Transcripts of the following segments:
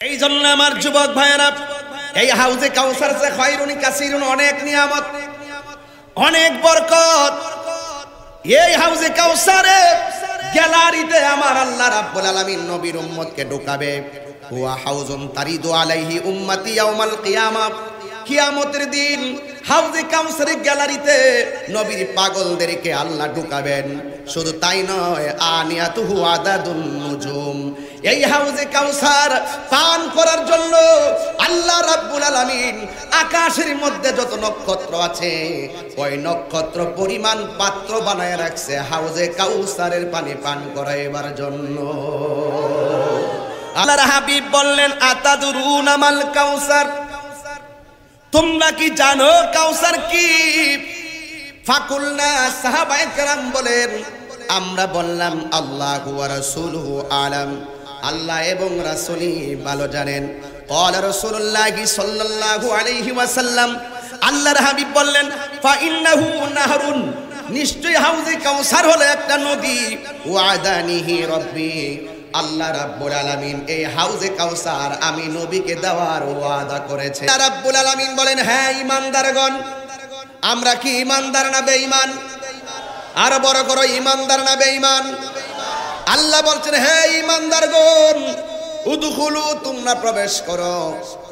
এই জন্য আমার যুবক ভাইয়েরা, এই হাউজে কাউসার সে খায়রুন কাসিরুন, অনেক নিয়ামত, অনেক বরকত। এই হাউজে কাউসারে গ্যালারিতে আমার আল্লাহ রাব্বুল আলামিন নবীর উম্মতকে ঢোকাবে। হুয়া হাউজুন তারিদু আলাইহি উম্মতি ইয়াউমাল কিয়ামা, কিয়ামতের দিন হাউজে কাউসারের গ্যালারিতে নবীর পাগলদেরকে আল্লাহ ঢুকাবেন। শুধু তাই নয়, আনিয়াতুহু আদাদুন নুজুম, এই হাউজে কাউসার পান করার জন্য আল্লাহ রাব্বুল আলামিন আকাশের মধ্যে যত নক্ষত্র আছে ওই নক্ষত্র পরিমাণ পাত্র বানায় রাখছে হাউজে কাউসারের পানি পান করাইবার জন্য। আল্লাহর হাবিব বললেন, আতাদুরুনা মাল কাউসার, তোমরা কি জানো কাউসার কি? ফাকুলনা, সাহাবায়ে কেরাম বলেন, আমরা বললাম আল্লাহু ওয়া রাসূলুহু আলাম, আল্লাহ এবং রাসূলই ভালো জানেন। ক্বালা রাসূলুল্লাহি সাল্লাল্লাহু আলাইহি ওয়াসাল্লাম, আল্লাহর হাবিব বললেন, ফা ইন্নাহু নাহরুন, নিশ্চয়ই হাউজে কাউসার হলো একটা নদী। ওয়াদানিহি রাব্বি, আল্লাহ রাব্বুল আলামিন এই হাউজে কাউসার আমি নবীকে দেওয়ার ওয়াদা করেছে। আল্লাহ রাব্বুল আলামিন বলেন, হ্যাঁ ঈমানদারগণ, আমরা কি ঈমানদার না বেঈমান? আর বড় করো, ঈমানদার না বেঈমান? আল্লাহ বলছেন, হ্যাঁ ঈমানদারগণ, উদখুলু, তোমরা প্রবেশ করো,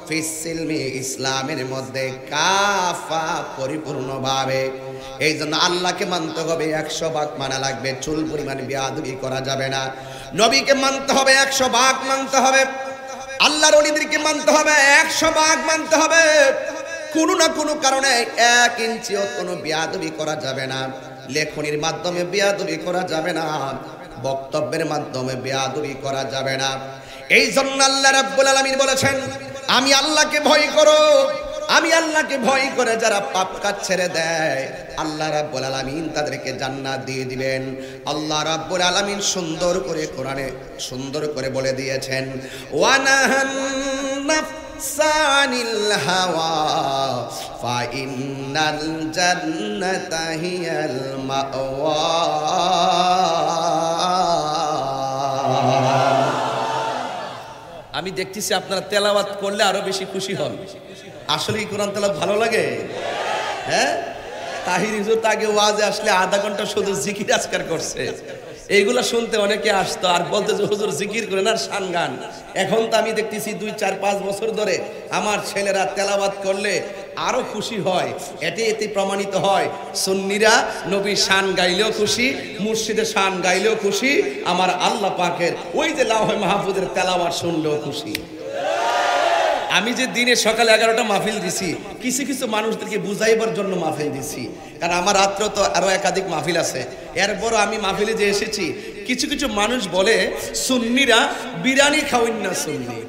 ফিস সিলমি, ইসলামের মধ্যে, কাফা, পরিপূর্ণভাবে। এই জন্য আল্লাহকে মানতে হবে, 100 ভাগ মানা লাগবে, চুল পরিমাণ বেয়াদবি করা যাবে না। নবীকে মানতে হবে, 100 ভাগ মানতে হবে। আল্লাহর ওলিদেরকে মানতে হবে, 100 ভাগ মানতে হবে। কোনো না কোনো কারণে 1 ইঞ্চিও কোনো বেয়াদবি করা যাবে না। লেখনির মাধ্যমে বেয়াদবি করা যাবে না, বক্তব্যের মাধ্যমে বেয়াদবি করা যাবে না। এই জন্য আল্লাহ রাব্বুল আলামিন বলেছেন, আমি আল্লাহকে ভয় করো, আমি আল্লাহকে ভয় করে যারা পাপ কাজ ছেড়ে দেয় আল্লাহ রাব্বুল আলামিন তাদেরকে জান্নাত দিয়ে দিবেন। আল্লাহ রাব্বুল আলামিন সুন্দর করে কোরআনে সুন্দর করে বলে দিয়েছেন, ওয়ানাহান নাফসানিল হাওয়া ফা ইন্নাল জান্নাতা হিয়াল মাওয়া। আমি দেখতেছি আপনারা তেলাওয়াত করলে আরো বেশি খুশি হন। আসলে কি কোরআন তেলাওয়াত ভালো লাগে? হ্যাঁ, তাহির হুজুর আগে ওয়াজে আসলে আধা ঘন্টা শুধু জিকির আজকার করছে, এইগুলা শুনতে অনেকে আসতো আর বলতে যে হুজুর জিকির করেন আর শান গান। এখন তো আমি দেখতেছি 2, 4, 5 বছর ধরে আমার ছেলেরা তেলাওয়াত করলে আরো খুশি হয়। এতে প্রমাণিত হয় সুন্নিরা নবীর শান গাইলেও খুশি, মুর্শিদের শান গাইলেও খুশি, আমার আল্লাহ পাকের ওই যে লাওহে মাহফুজের তেলাওয়াত শুনলেও খুশি। আমি যে দিনে সকালে 11টা মাহফিল দিছি, কিছু কিছু মানুষদেরকে বুঝাইবার জন্য মাহফিল দিছি, কারণ আমার রাত্রে তো আরো একাধিক মাহফিল আছে। এরপরও আমি মাহফিলে যে এসেছি, কিছু কিছু মানুষ বলে সুন্নিরা বিরিয়ানি খাওয়েন না, সুন্নি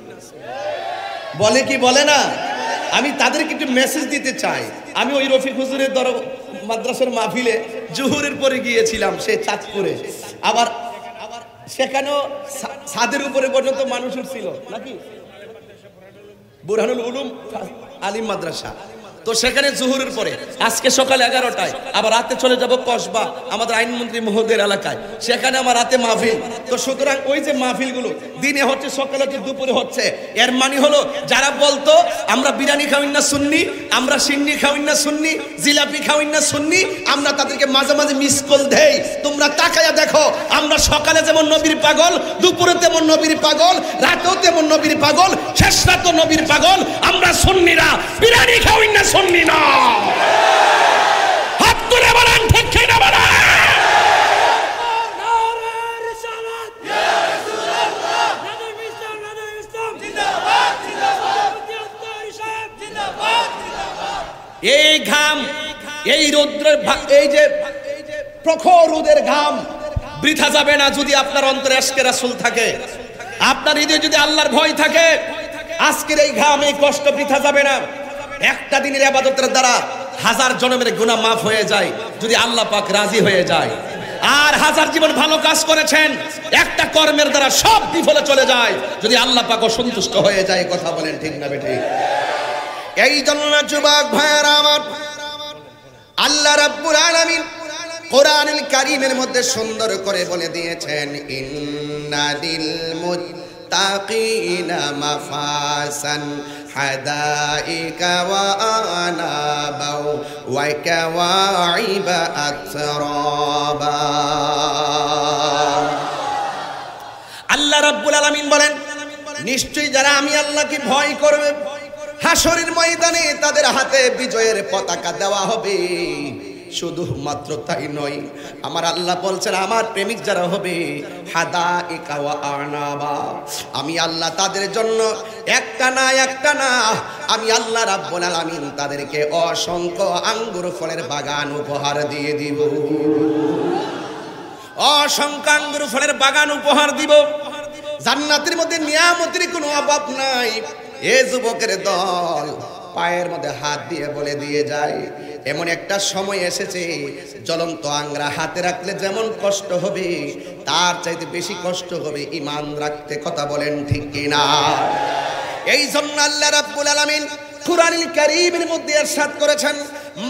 বলে কি বলে না? আমি তাদেরকে একটু মেসেজ দিতে চাই। আমি ওই রফিক হুজুরের মাদ্রাসার মাহফিলে জোহরের পরে গিয়েছিলাম, সে চাঁদপুরে, আবার সেখানেও ছাদের উপরে পর্যন্ত মানুষ ছিল নাকি, বুরহানুল উলুম আলিম মাদ্রাসা। তো সেখানে জোহরের পরে আজকে সকাল 11টায় আবার রাতে চলে যাব কসবা, আমাদের আইনমন্ত্রী মহোদয়ের এলাকায়, সেখানে আমার রাতে মাহফিল। তো সুতরাং ওই যে মাহফিলগুলো দিনে হচ্ছে, সকালে হচ্ছে, দুপুরে হচ্ছে, এর মানে হলো যারা বলতো আমরা বিরিয়ানি খাওয়াই না সুন্নি, আমরা সিন্নি খাওয়াই না সুন্নি, জিলাপি খাওয়াই না সুন্নি, আমরা তাদেরকে মাঝে মাঝে মিস কল দেই। তোমরা তাকায়া দেখো, আমরা সকালে যেমন নবীর পাগল, দুপুরে তেমন নবীর পাগল, রাতেও তেমন নবীর পাগল, শেষ রাতেও নবীর পাগল। আমরা সুন্নিরা বিরিয়ানি খাওয়াই না সুন্নি না। হাত তুলে বলেন ঠিক কি না বলেন? এই ঘাম, এই রৌদ্রের, এই যে প্রখর রোদের ঘাম বৃথা যাবে না যদি আপনার অন্তরে আশকে রাসূল থাকে, আপনার হৃদয়ে যদি আল্লাহর ভয় থাকে। আজকের এই ঘাম, এই কষ্ট বৃথা যাবে না। একটা দিনের ইবাদতের দ্বারা 1000 জন্মের গুনাহ মাফ হয়ে যায় যদি আল্লাহ পাক রাজি হয়ে যায়। আর 1000 জীবন ভালো কাজ করেছেন, একটা কর্মের দ্বারা সব বিফলে চলে যায় যদি আল্লাহ পাক অসন্তুষ্ট হয়ে যায়। কথা বলেন ঠিক না বেঠিক? এই জন্য যুবক ভাইয়েরা আমার, আল্লাহ রাব্বুল আলামিন কোরআনুল কারীমের মধ্যে সুন্দর করে বলে দিয়েছেন, ইন্নালিল লিলমুত্তাকিনা মাফাসান হাদাইকা ওয়া আনাবা ওয়া কাওয়াইবা আতরাবা। আল্লাহ রাব্বুল আলামিন বলেন, নিশ্চয়ই যারা আমি আল্লাহকে ভয় করবে হাসরের ময়দানে তাদের হাতে বিজয়ের পতাকা দেওয়া হবে। শুধুমাত্র তাই নয়, আমার আল্লাহ বলছেন আমার প্রেমিক যারা হবে হাদাইকা ওয়া আনাবা, আমি আল্লাহ তাদের জন্য একটা না আমি আল্লাহ রাব্বুল আলামিন তাদেরকে অসংখ্য আঙ্গুর ফলের বাগান উপহার দিয়ে দিব। অসংখ্য আঙ্গুর ফলের বাগান উপহার দিব। জান্নাতের মধ্যে নিয়ামতের কোনো অভাব নাই। এ যুবকের দল পায়ের মধ্যে হাত দিয়ে বলে দিয়ে যায়, এমন একটা সময় এসেছে জ্বলন্ত আংরা হাতে রাখলে যেমন কষ্ট হবে তার চাইতে বেশি কষ্ট হবে ঈমান রাখতে। কথা বলেন ঠিক কিনা? এই জন্য আল্লাহ রাব্বুল আলামিন কুরআনুল কারীমের মধ্যে ইরশাদ করেছেন,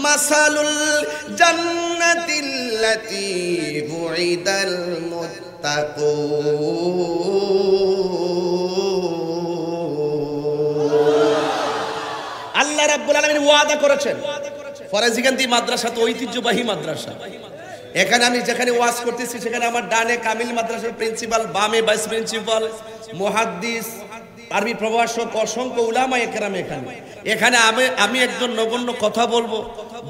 মাসালুল জান্নাতিল্লাতী বুইদাল মুত্তাকুন। আল্লাহ রাব্বুল আলামিন ওয়াদা করেছেন, ফরাজিকান্দি মাদ্রাসা তো ঐতিহ্যবাহী মাদ্রাসা। এখানে আমি যেখানে ওয়াজ করতেছি সেখানে আমার ডানে কামিল মাদ্রাসার প্রিন্সিপাল, বামে ভাইস প্রিন্সিপাল, মুহাদ্দিস, আরবি প্রভাষক, অসংখ্য উলামায়ে কেরাম এখানে আমি একজন নগণ্য কথা বলবো,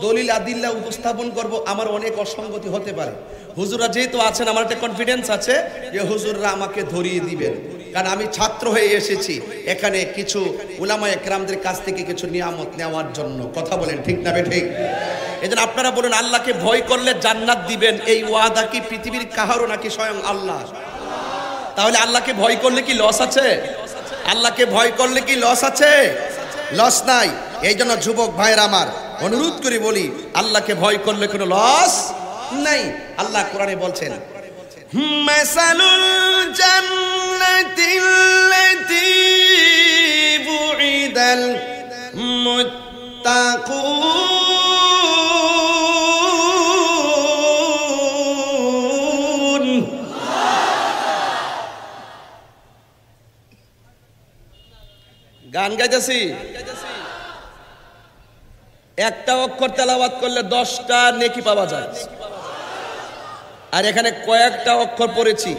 দলিল আদিল্লা উপস্থাপন করব, আমার অনেক অসঙ্গতি হতে পারে। হুজুররা যেহেতু আছেন আমার একটা কনফিডেন্স আছে যে হুজুররা আমাকে ধরিয়ে দিবেন, কারণ আমি ছাত্র হয়ে এসেছি এখানে কিছু উলামায়ে কেরামদের কাছ থেকে কিছু নিয়ামত নেওয়ার জন্য। কথা বলেন ঠিক না বেঠিক? এজন্য আপনারা বলুন আল্লাহকে ভয় করলে জান্নাত দিবেন, এই ওয়াদা কি পৃথিবীর কাহারও নাকি স্বয়ং আল্লাহ? তাহলে আল্লাহকে ভয় করলে কি লস আছে? আল্লাহকে ভয় করলে কি লস আছে? লস নাই। এই জন্য যুবক ভাইরা আমার অনুরোধ করে বলি, আল্লাহকে ভয় করলে কোনো লস নাই। আল্লাহ কোরআনে বলছেন, মাসালুল জান্নাতিল্লাতী বুইদাল মুত্তাকুন। গান গাইতেছি, একটা অক্ষর তেলাওয়াত করলে 10টা নেকি পাওয়া যায়। আর এখানে কয়েকটা অক্ষর পড়েছি,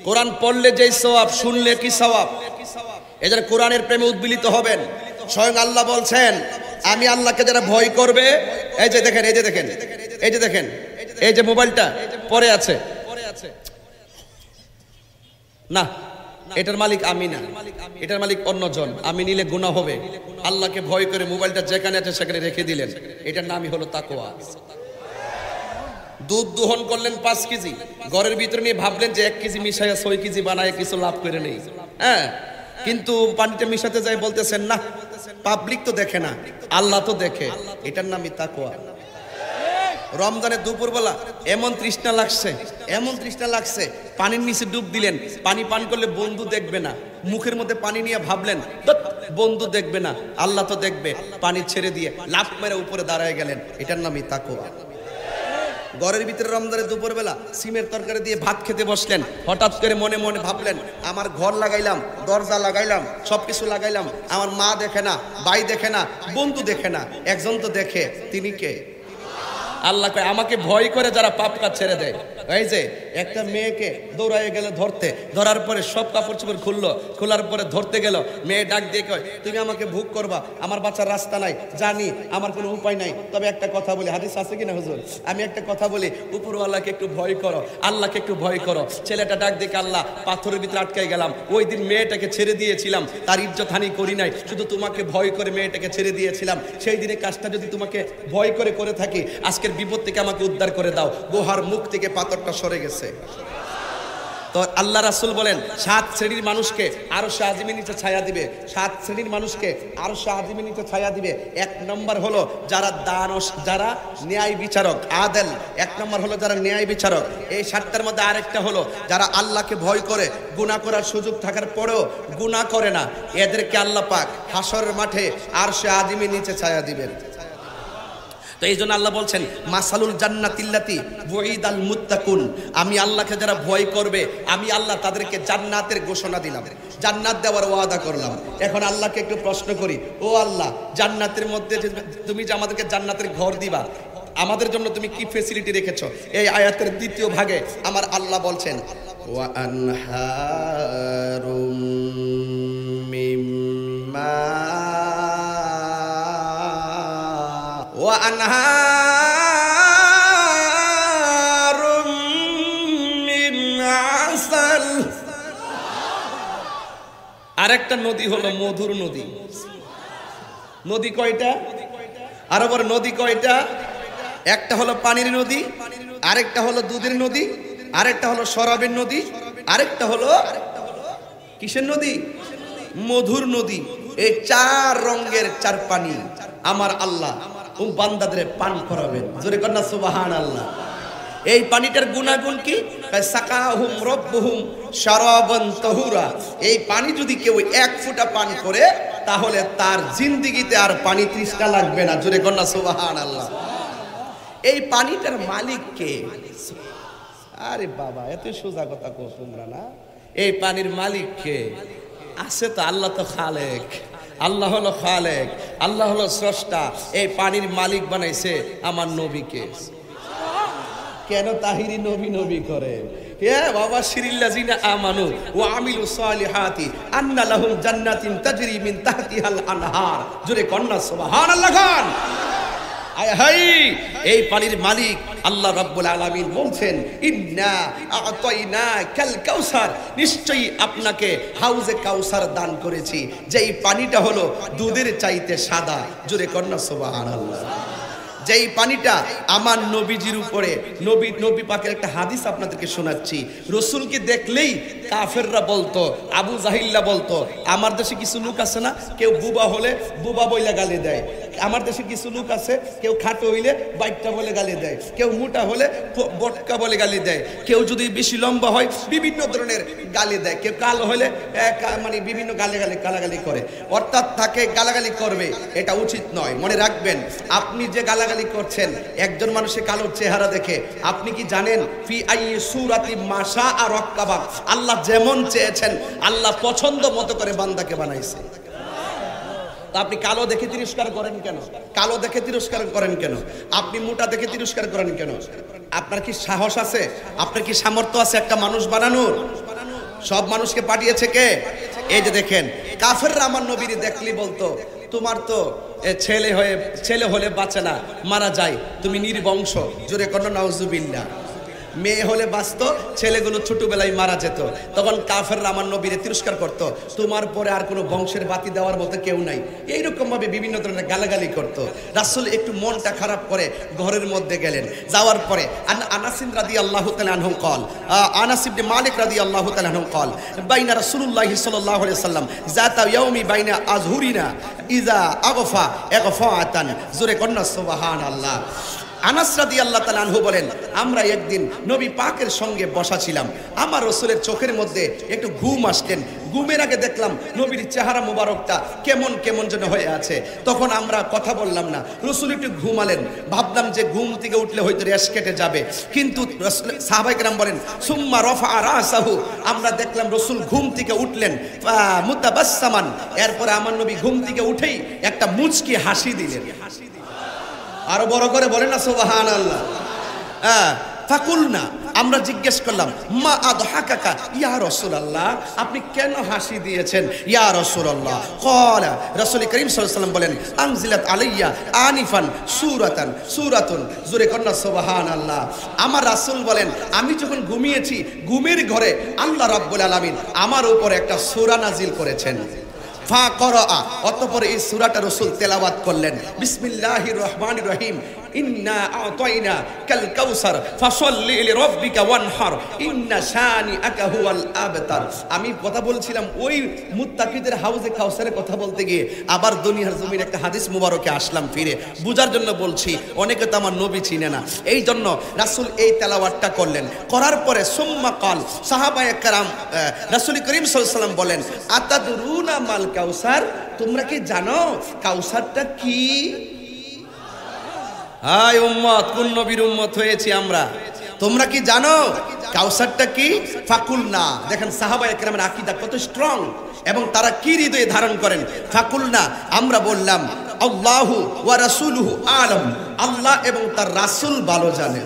কোরআন পড়লে যেই সওয়াব, শুনলে কি সওয়াব। এজন্য কোরআনের প্রেমে উদ্বেলিত হবেন। স্বয়ং আল্লাহ বলছেন, আমি আল্লাহকে যারা ভয় করবে, এই যে দেখেন, এই যে দেখেন, এই যে দেখেন, এই যে মোবাইলটা পড়ে আছে না, এটার মালিক আমি না, এটার মালিক অন্যজন। আমি নিলে গুনাহ হবে। আল্লাহকে ভয় করে মোবাইলটা যেখানে আছে সেখানে রেখে দিলেন, এটার নামই হলো তাকওয়া। দুধ দোহন করলেন 5 কেজি, ঘরের ভিতরে নিয়ে ভাবলেন যে 1 কেজি মিশাইয়া 6 কেজি বানায় কিছু লাভ করে নেই, হ্যাঁ, কিন্তু পানিটা মিশাতে যাই বলতেছেন না, পাবলিক তো দেখে না, আল্লাহ তো দেখে, এটার নামই তাকওয়া। রমজানের দুপুরবেলা এমন তৃষ্ণা লাগছে, পানির নিচে ডুব দিলেন, পানি পান করলে বন্ধু দেখবে না, মুখের মধ্যে পানি নিয়ে ভাবলেন বন্ধু দেখবে না, আল্লাহ তো দেখবে, পানি ছেড়ে দিয়ে লাফ মেরে উপরে দাঁড়ায় গেলেন, এটার নামই তাকওয়া। ঘরের ভিতরে রমজানের দুপুরবেলা সিমের তরকারি দিয়ে ভাত খেতে বসলেন, হঠাৎ করে মনে মনে ভাবলেন আমার ঘর লাগাইলাম, দরজা লাগাইলাম, সবকিছু লাগাইলাম, আমার মা দেখে না, ভাই দেখে না, বন্ধু দেখে না, একজন তো দেখে, তিনি কে? আল্লাহ কয় আমাকে ভয় করে যারা পাপ কাজ ছেড়ে দেয়। এই যে একটা মেয়েকে দৌড়ায় গেল ধরতে, ধরার পরে সব কাপড় চোপড় খুললো, খোলার পরে ধরতে গেল, মেয়ে ডাক দিয়ে কয় তুমি আমাকে ভোগ করবা, আমার বাচ্চার রাস্তা নাই, জানি আমার কোনো উপায় নাই, তবে একটা কথা বলি, হাদিস আছে কিনা হুজুর, আমি একটা কথা বলি, উপরওয়ালাকে একটু ভয় করো, আল্লাহকে একটু ভয় করো। ছেলেটা ডাক দেখে আল্লাহ পাথরের ভিতরে আটকাই গেলাম, ওই দিন মেয়েটাকে ছেড়ে দিয়েছিলাম, তার ইজ্জত হানি করি নাই, শুধু তোমাকে ভয় করে মেয়েটাকে ছেড়ে দিয়েছিলাম, সেই দিনে কাজটা যদি তোমাকে ভয় করে থাকি, আজকের বিপদ থেকে আমাকে উদ্ধার করে দাও। গুহার মুখ থেকে পাথরটা সরে গেছে। তো আল্লাহ রাসূল বলেন 7 শ্রেণীর মানুষকে আরশে আজিমের নিচে ছায়া দিবে, 7 শ্রেণীর মানুষকে আরশে আজিমের নিচে ছায়া দিবে। 1 নম্বর হলো যারা যারা ন্যায় বিচারক, আদেল। 1 নম্বর হলো যারা ন্যায় বিচারক। এই 7টার মধ্যে আরেকটা হলো যারা আল্লাহকে ভয় করে, গুনাহ করার সুযোগ থাকার পরেও গুনাহ করে না, এদেরকে আল্লাহ পাক হাসরের মাঠে আরশে আজিমের নিচে ছায়া দিবেন। তো এই জন্য আল্লাহ বলছেন মাসালুল জান্নাতিল্লাতি ওয়াইদাল মুত্তাকুন, আমি আল্লাহকে যারা ভয় করবে আমি আল্লাহ তাদেরকে জান্নাতের ঘোষণা দিলাম, জান্নাত দেওয়ার ওয়াদা করলাম। এখন আল্লাহকে একটু প্রশ্ন করি, ও আল্লাহ, জান্নাতের মধ্যে তুমি যে আমাদেরকে জান্নাতের ঘর দিবা, আমাদের জন্য তুমি কি ফ্যাসিলিটি রেখেছো? এই আয়াতের দ্বিতীয় ভাগে আমার আল্লাহ বলছেন ওয়া আনহারুম মিম্মা ওয়া আনহারুম মিন আসাল। আরেকটা নদী হলো মধুর নদী। নদী কয়টা? আরো বড় নদী কয়টা? একটা হলো পানির নদী, আরেকটা হলো দুধের নদী, আরেকটা হলো শরাবের নদী, আরেকটা হলো কিসের নদী? মধুর নদী। এই চার রঙের চার পানি আমার আল্লাহ ও বান্দাদের পান করাবেন। জোরে কন্যা সুবহানাল্লাহ। এই পানিটার গুণাগুণ কি? সাকাহুম রব্বুহুম শারাবান তাহুরা। এই পানি যদি কেউ এক ফোঁটা পান করে তাহলে তার জিন্দেগিতে আর পানি তৃষ্ণা লাগবে না। জোরে কন্যা সুবহানাল্লাহ। এই পানিটার মালিক কে? আরে বাবা, এত সোজা কথা কও তোমরা না। এই পানির মালিক কে? আছে তো, আল্লাহ তো খালেক, আল্লাহ হলো খালেক, আল্লাহ হলো স্রষ্টা। এই পানির মালিক বানাইছে আমার নবীকে। কেন তাহিরি নবী নবী করে? হে বাবা, শিরিল্লাযিনা আমানু ওয়া আমিলুস সালিহাতি আন্না লাহুম জান্নাতিন তাজরি মিন তাহতিহাল আনহার। জোরে কন্যা সুবহানাল্লাহ খান। এই পানির মালিক আল্লাহ রাব্বুল আলামিন বলছেন ইন্না আ'তাইনাকাল কাউসার, নিশ্চয়ই আপনাকে হাউজে কাউসার দান করেছি, যেই পানিটা হলো দুধের চাইতে সাদা। জোরে কন্যা সুবহানাল্লাহ। যেই পানিটা আমার নবীজির উপরে, নবী পাকের একটা হাদিস আপনাদেরকে শোনাচ্ছি। রসুলকে দেখলেই কাফেররা বলতো, আবু জাহিল্লা বলতো, আমার দেশে কিছু লোক আছে না, কেউ বুবা হলে বুবা বইলা গালি দেয়। আমার দেশে কিছু লোক আছে, কেউ খাটো হইলে বাইকটা বলে গালি দেয়, কেউ মোটা হলে বটকা বলে গালি দেয়, কেউ যদি বেশি লম্বা হয় বিভিন্ন ধরনের গালি দেয়, কেউ কালো হলে মানে বিভিন্ন গালাগালি করে। অর্থাৎ তাকে গালাগালি করবে, এটা উচিত নয়। মনে রাখবেন, আপনি যে গালাগালি করছেন একজন মানুষের কালো চেহারা দেখে, আপনি কি জানেন ফি আই সূরাতি মাশা আর রাক্কাবা, আল্লাহ যেমন চেয়েছেন আল্লাহ পছন্দ মতো করে বান্দাকে বানাইছে। তা আপনি কালো দেখে তিরস্কার করেন কেন? কালো দেখে তিরস্কার করেন কেন? আপনি মোটা দেখে তিরস্কার করেন কেন? আপনার কি সাহস আছে? আপনার কি সামর্থ্য আছে একটা মানুষ বানানোর? সব মানুষকে পাঠিয়েছে কে? এই যে দেখেন, কাফেররা আমার নবীর দেখলি বলতো, তোমার তো ছেলে হলে বাঁচে না, মারা যায়, তুমি নির্বংশ। জোরে কন্যা নাউজুবিল্লাহ। মেয়ে হলে বাঁচতো, ছেলেগুলো ছোটবেলায় মারা যেত। তখন কাফেররা আমার নবীরে তিরস্কার করতো, তোমার পরে আর কোনো বংশের বাতি দেওয়ার মতো কেউ নাই। এইরকম ভাবে বিভিন্ন ধরনের গালাগালি করতো। রাসূল একটু মনটা খারাপ করে ঘরের মধ্যে গেলেন। যাওয়ার পরে আনাস রাদিয়াল্লাহু তাআলা আনহু قال আনাস ইবনে মালিক রাদিয়াল্লাহু তাআলা আনহু قال বাইনা রাসূলুল্লাহ সাল্লাল্লাহু আলাইহি ওয়াসাল্লাম যাতা ইয়াউমি বাইনা আযহুরিনা ইযা আগফা ইগফাআতান। জোরে কন্না সুবহানাল্লাহ। আনাস রাদিয়াল্লাহু তাআলা আনহু বলেন, আমরা একদিন নবী পাকের সঙ্গে বসা ছিলাম, আমার রাসূলের চোখের মধ্যে একটু ঘুম আসতেন। ঘুমের আগে দেখলাম নবীর চেহারা মোবারকটা কেমন কেমন যেন হয়ে আছে। তখন আমরা কথা বললাম না, রাসূল একটু ঘুমালেন। ভাবলাম যে ঘুম থেকে উঠলে হয়তো রেশ কেটে যাবে, কিন্তু সাহাবায়ে কেরাম বলেন সুম্মা রাফা রাসাহু, আমরা দেখলাম রাসূল ঘুম থেকে উঠলেন মুতাবাসসামান, এরপরে আমার নবী ঘুম থেকে উঠেই একটা মুচকি হাসি দিলেন। আরো বড় করে বলেন না সুবহানাল্লাহ। ফাকুলনা, আমরা জিজ্ঞেস করলাম মা আদহাকাকা ইয়া রাসূলুল্লাহ, আপনি কেন হাসি দিয়েছেন ইয়া রাসূলুল্লাহ? ক্বালা, রাসূল করিম সাল্লাল্লাহু আলাইহি ওয়াসাল্লাম বলেন আনজিলাত আলাইয়া আনিফান সূরাতুন। জোরে কন্না সুবহানাল্লাহ। আমার রাসূল বলেন, আমি যখন ঘুমিয়েছি ঘুমের ঘরে আল্লাহ রাব্বুল আলামিন আমার উপর একটা সূরা নাজিল করেছেন। অতঃপর এই সূরাটা রাসূল তেলাওয়াত করলেন, বিসমিল্লাহির রহমানির রহিম, ইন্না আ'তাইনা কাল কাউসার ফাসাল্লি লিরাব্বিকা ওয়ানহার ইন্না শানিআকা হুয়াল আবতার। আমি কথা বলছিলাম ওই মুত্তাকিদের হাউজে কাউসারের কথা বলতে গিয়ে আবার দুনিয়ার জমিন একটা হাদিস মুবারকে আসলাম ফিরে। বুঝার জন্য বলছি, অনেকে তো আমার নবী চিনে না, এই জন্য রাসূল এই তেলাওয়াতটা করলেন। করার পরে সুম্মা কাল, সাহাবায়ে কেরাম রাসূল করিম সাল্লাল্লাহু আলাইহি ওয়াসাল্লাম বলেন আতাদরুনা মাল কাউসার, তোমরা কি জানো কাউসারটা কি? হাই উম্মত, কোন নবীর উম্মত হয়েছি আমরা? তোমরা কি জানো কাউসারটা কি? ফাকুলনা। দেখেন সাহাবায়ে কেরামের আকীদা কত স্ট্রং এবং তারা কি হৃদয়ে ধারণ করেন। ফাকুলনা, আমরা বললাম আল্লাহু ওয়া রাসূলুহু আলাম, আল্লাহ এবং তার রাসূল ভালো জানে।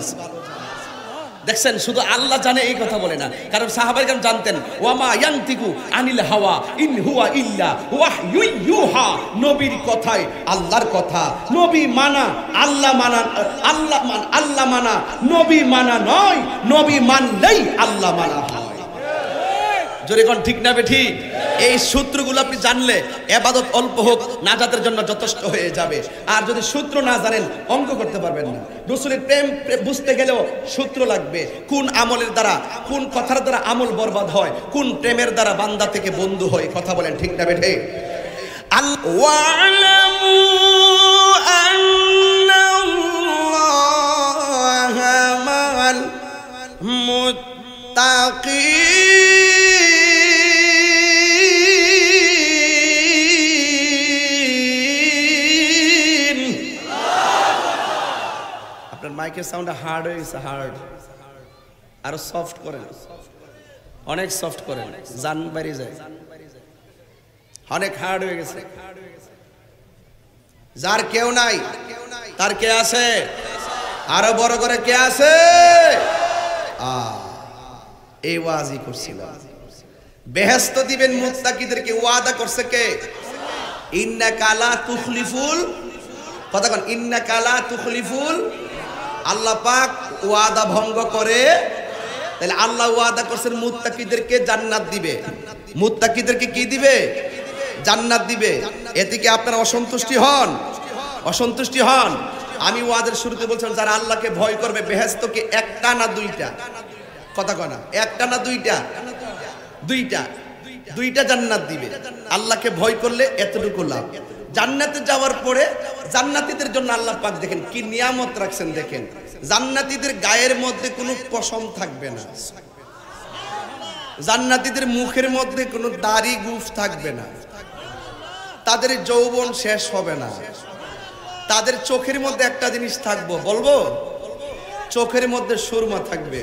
দেখছেন, শুধু আল্লাহ জানে এই কথা বলে না, কারণ সাহাবায়ে কেরাম জানতেন ওয়ামা ইয়ানতিকু আনিল হাওয়া ইন হুয়া ইল্লা ওয়াহয়ু ইউহা। নবীর কথাই আল্লাহর কথা, নবী মানা আল্লাহ মানা, আল্লাহ মানা নবী মানা নয়, নবী মানলেই আল্লাহ মানা হয়। জোরে কোন ঠিক না বেঠিক? এই সূত্রগুলো আপনি জানলে ইবাদত অল্প হোক নাজাতের জন্য যথেষ্ট হয়ে যাবে। আর যদি সূত্র না জানেন অঙ্ক করতে পারবেন না। রাসূলের প্রেম বুঝতে গেলেও সূত্র লাগবে। কোন আমলের দ্বারা, কোন কথার দ্বারা আমল বরবাদ হয়, কোন প্রেমের দ্বারা বান্দা থেকে বন্ধু হয়। কথা বলেন ঠিক না বেঠিক? ওয়ালামু আন্নাল্লাহা মা'আল মুত্তাকিন। আপনার মাইকের সাউন্ড হার্ড হয়ে গেছে, হার্ড। আরো সফট করেন, অনেক সফট করেন, জান বাইরে যায়, অনেক হার্ড হয়ে গেছে। যার কেউ নাই তার কে আছে? আরো বড় করে কে আছে? এই ওয়াজই করছিলাম। বেহেশত দিবেন মুত্তাকিদেরকে, ওয়াদা করছে কে? ইন্নাকা লা তুখলিফুল, কথা কোন, ইন্নাকা লা তুখলিফুল। আল্লাহ পাক ওয়াদা ভঙ্গ করে। তাহলে আল্লাহ ওয়াদা করছেন মুত্তাকিদেরকে জান্নাত দিবে। মুত্তাকিদেরকে কি দিবে? জান্নাত দিবে। এতে কি আপনারা অসন্তুষ্টি হন? অসন্তুষ্টি হন? আমি ওয়াদের শুরুতে বলছিলাম যারা আল্লাহকে ভয় করবে বেহেশত কি একটা না দুইটা? কথা কয় না, একটা না দুইটা? দুইটা, দুইটা জান্নাত দিবে। আল্লাহকে ভয় করলে এতটুকু লাভ। জান্নাতে যাওয়ার পরে জান্নাতীদের জন্য আল্লাহ পাক দেখেন কি নিয়ামত রাখছেন। দেখেন জান্নাতীদের গায়ের মধ্যে কোনো পশম থাকবে না, জান্নাতীদের মুখের মধ্যে কোনো দাড়ি গুফ থাকবে না, তাদের যৌবন শেষ হবে না, তাদের চোখের মধ্যে একটা জিনিস থাকবো, বলবো, চোখের মধ্যে সুরমা থাকবে।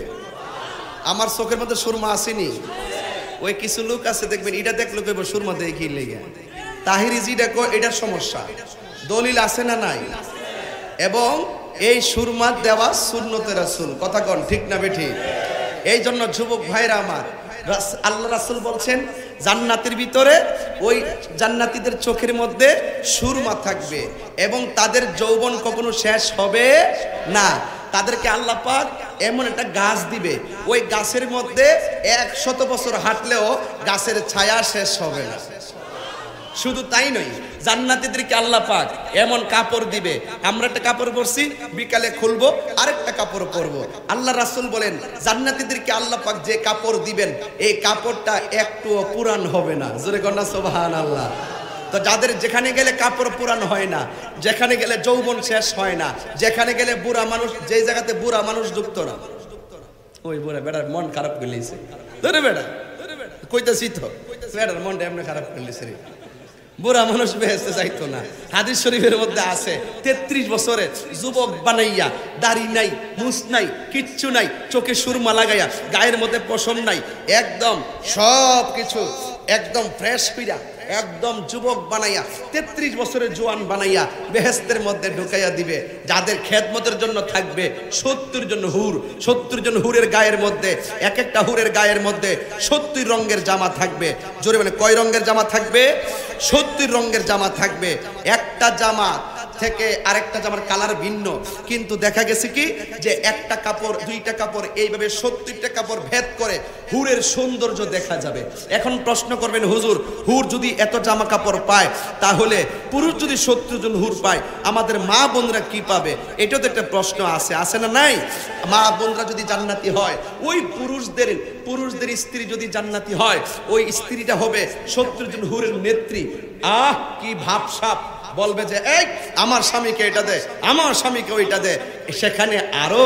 আমার চোখের মধ্যে সুরমা আসেনি? ওই কিছু লোক আছে দেখবেন, এটা দেখলো কেবল সুরমা দেখি লেগে তাহিরি জিটা কো, এটার সমস্যা। দলিল আছে না নাই? এবং এই সুরমা দেওয়া সুন্নতে রাসূল। কথা কন ঠিক না বেঠিক? এই জন্য যুবক ভাইরা আমার, আল্লাহ রাসূল বলছেন জান্নাতের ভিতরে ওই জান্নাতীদের চোখের মধ্যে সুরমা থাকবে এবং তাদের যৌবন কখনো শেষ হবে না। তাদেরকে আল্লাহ পাক এমন একটা গাছ দিবে, ওই গাছের মধ্যে 100 বছর হাঁটলেও গাছের ছায়া শেষ হবে না। শুধু তাই নয়, জান্নাতীদেরকে আল্লাহ পাক এমন কাপড় দিবে, আমরা একটা কাপড় পরছি, বিকালে খুলবো আরেকটা কাপড় পরবো। আল্লাহ রাসূল বলেন জান্নাতীদেরকে আল্লাহ পাক যে কাপড় দিবেন এই কাপড়টা একটুও পুরান হবে না। জোরে কন্যা সুবহানাল্লাহ। তো যাদের যেখানে গেলে কাপড় পুরান হয় না, যেখানে গেলে যৌবন শেষ হয় না, যেখানে গেলে বুড়া মানুষ, যে জায়গাতে বুড়া মানুষ যুক্ত না, ওই বুড়া বেটার মন খারাপ করে লিছে। ধরে বেটা কইতাছি তো, বেটার মনটা এমনি খারাপ করে লিছে রে। বুড়া মানুষ বেহেশতে যাইতো না। হাদিস শরীফের মধ্যে আছে 33 বছরের যুবক বানাইয়া, দাড়ি নাই, মুছ নাই, কিচ্ছু নাই, চোখে সুরমা লাগাইয়া, গায়ের মধ্যে পশম নাই, একদম সব কিছু একদম ফ্রেশ কইরা একদম যুবক বানাইয়া 33 বছরের জোয়ান বানাইয়া বেহেশতের মধ্যে ঢুকাইয়া দিবে। যাদের খেদমতের জন্য থাকবে 70 জন হুর, 70 জন হুরের গায়ের মধ্যে, এক একটা হুরের গায়ের মধ্যে 70 রঙের জামা থাকবে। জোরে মানে কয় রঙের জামা থাকবে? 70 রঙের জামা থাকবে। একটা জামা থেকে আরেকটা জামার কালার ভিন্ন, কিন্তু দেখা গেছে কি যে একটা কাপড়, দুইটা কাপড়, এইভাবে 70টা কাপড় ভেদ করে হুরের সৌন্দর্য দেখা যাবে। এখন প্রশ্ন করবেন হুজুর, হুর যদি এত জামা কাপড় পায়, তাহলে পুরুষ যদি 70 জন হুর পায়, আমাদের মা বোনরা কি পাবে? এটাও তো একটা প্রশ্ন আছে, আছে না নাই? মা বোনরা যদি জান্নাতি হয়, ওই পুরুষদের স্ত্রী যদি জান্নাতি হয়, ওই স্ত্রীটা হবে 70 জন হুরের নেত্রী। আহ কি ভাবসাব! বলবে যে এই আমার স্বামীকে এটা দে, আমার স্বামীকে ওইটা দে। সেখানে আরো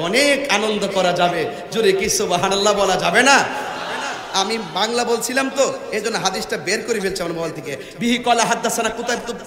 অনেক আনন্দ করা যাবে। যদি কি সুবহানাল্লাহ বলা যাবে না? আমি বাংলা বলছিলাম তো এইজন্য হাদিসটা বের করে ফেলছি আমার মোবাইল থেকে। বিহি ক্বালা হাদাসানা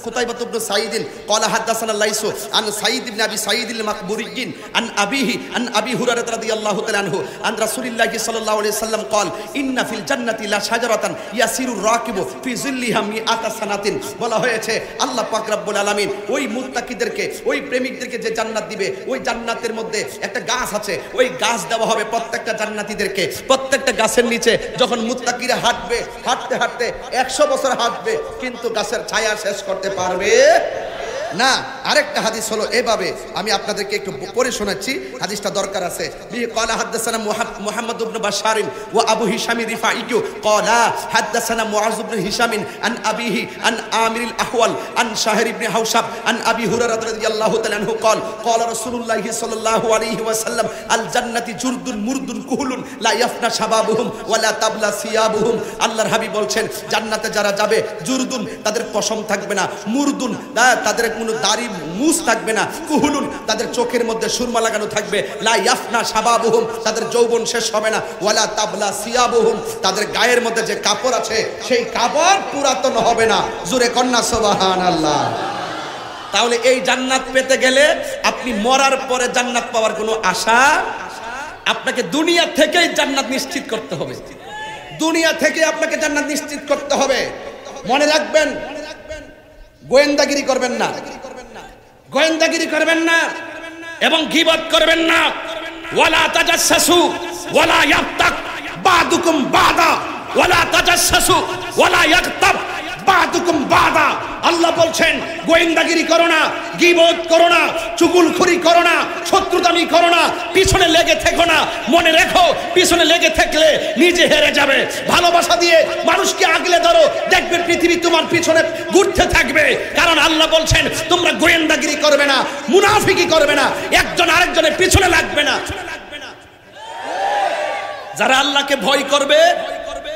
কুতাইবা ইবনে সাঈদ ক্বালা হাদাসানা লাইসু আন সাঈদ ইবনে আবি সাঈদ আল মাকবুরিয়্যিন আন আবিহি আন আবি হুরায়রা রাদিয়াল্লাহু তাআলা আনহু আন রাসূলিল্লাহ সাল্লাল্লাহু আলাইহি সাল্লাম قال ইন্না ফিল জান্নাতি লা শাজারাতান ইয়াসিরুর রাকিবু ফি জিল্লিহা মিআতা সানাতিন। বলা হয়েছে আল্লাহ পাক রব্বুল আলামিন ওই মুত্তাকিদেরকে, ওই প্রেমিকদেরকে যে জান্নাত দিবে, ওই জান্নাতের মধ্যে একটা গাছ আছে, ওই গাছ দেওয়া হবে প্রত্যেকটা জান্নাতীদেরকে। প্রত্যেকটা গাছের নিচে যখন মুত্তাকিরা হাঁটবে, হাঁটতে হাঁটতে 100 বছর হাঁটবে, কিন্তু গাছের ছায়া শেষ করতে পারবে না। আরেকটা হাদিস হলো এভাবে, আমি আপনাদেরকে একটু পড়ে শোনাচ্ছি, হাদিসটা দরকার আছে। বিহি ক্বালা হাদাসানা মুহাম্মদ ইবনে বাশার ওয়া আবু হিশাম রিফাঈ ক্বালা হাদাসানা মুআয ইবনে হিশাম আন আবিহি আন আমির আল আহওয়াল আন শাহর ইবনে হাওশাব আন আবি হুরায়রা রাদিয়াল্লাহু তাআলা আনহু قال قال রাসূলুল্লাহ সাল্লাল্লাহু আলাইহি ওয়াসাল্লাম আল জান্নাতি জুরদুন মুরদুন কুহুলুন লা ইয়াফনা শাবাবুহুম ওয়া লা তাবলা সিয়াবুহুম। আল্লাহর হাবিব বলছেন জান্নাতে যারা যাবে, জুরদুন তাদের পশম থাকবে না, মুরদুন তাদের কোনো দাড়ি মুছ থাকবে না, কুহুলুন তাদের চোখের মধ্যে সুরমা লাগানো থাকবে, লা ইয়াফনা শাবাবুহুম তাদের যৌবন শেষ হবে না, ওয়ালা তাবলা সিয়াবুহুম তাদের গায়ের মধ্যে যে কাপড় আছে সেই কাপড় পুরাতন হবে না। জোরে কন্যা সুবহানাল্লাহ। তাহলে এই জান্নাত পেতে গেলে আপনি মরার পরে জান্নাত পাওয়ার কোনো আশা, আপনাকে দুনিয়া থেকেই জান্নাত নিশ্চিত করতে হবে। দুনিয়া থেকে আপনাকে জান্নাত নিশ্চিত করতে হবে। মনে রাখবেন, গোয়েন্দাগিরি করবেন না, গোয়েন্দাগিরি করবেন না এবং গীবত করবেন না। ওয়ালা তাজাসসু ওয়ালা ইয়াফতাক বাদুকুম বাদা ওয়ালা তাজাসসু ওয়ালা ইয়াগতাব বাদুকুম বাদা। আল্লাহ বলছেন গোয়েন্দাগিরি করো না, গীবত করো না, চুগলখড়ি করো না, শত্রুতামি করো না, পিছনে লেগে থেকো না। মনে রেখো, পিছনে লেগে থাকলে নিজে হেরে যাবে। ভালোবাসা দিয়ে মানুষকে আগলে ধরো, দেখবে পৃথিবী তোমার পিছনে ঘুরতে থাকবে। কারণ আল্লাহ বলছেন তোমরা গোয়েন্দাগিরি করবে না, মুনাফিকি করবে না, একজন আরেকজনের পিছনে লাগবে না। যারা আল্লাহকে ভয় করবে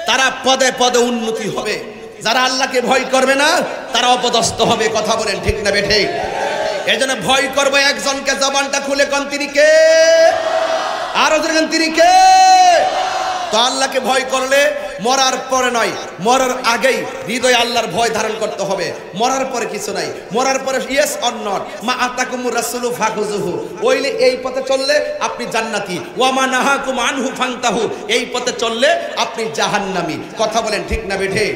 তারা পদে পদে উন্নতি হবে, যারা আল্লাহকে ভয় করবে না তারা অপদস্থ হবে। কথা বলেন ঠিক না বেঠিক? এজন্য ভয় করবো একজনকে, জবানটা খুলে কোন তিনি কে, আরো যেন তিনি কে। তো আল্লাহকে ভয় করলে মরার পরে নয়, মরার আগেই হৃদয়ে আল্লাহর ভয় ধারণ করতে হবে। মরার পরে কিছু নাই, মরার পরে ইয়েস অর নট, মা আতাকুমুর রাসূলু ফাখুযুহু, ওইলে এই পথে চললে আপনি জান্নাতি, ওয়া মা নাহাকুম আনহু ফান্তাহু, এই পথে চললে আপনি জাহান্নামী। কথা বলেন ঠিক না বেঠিক?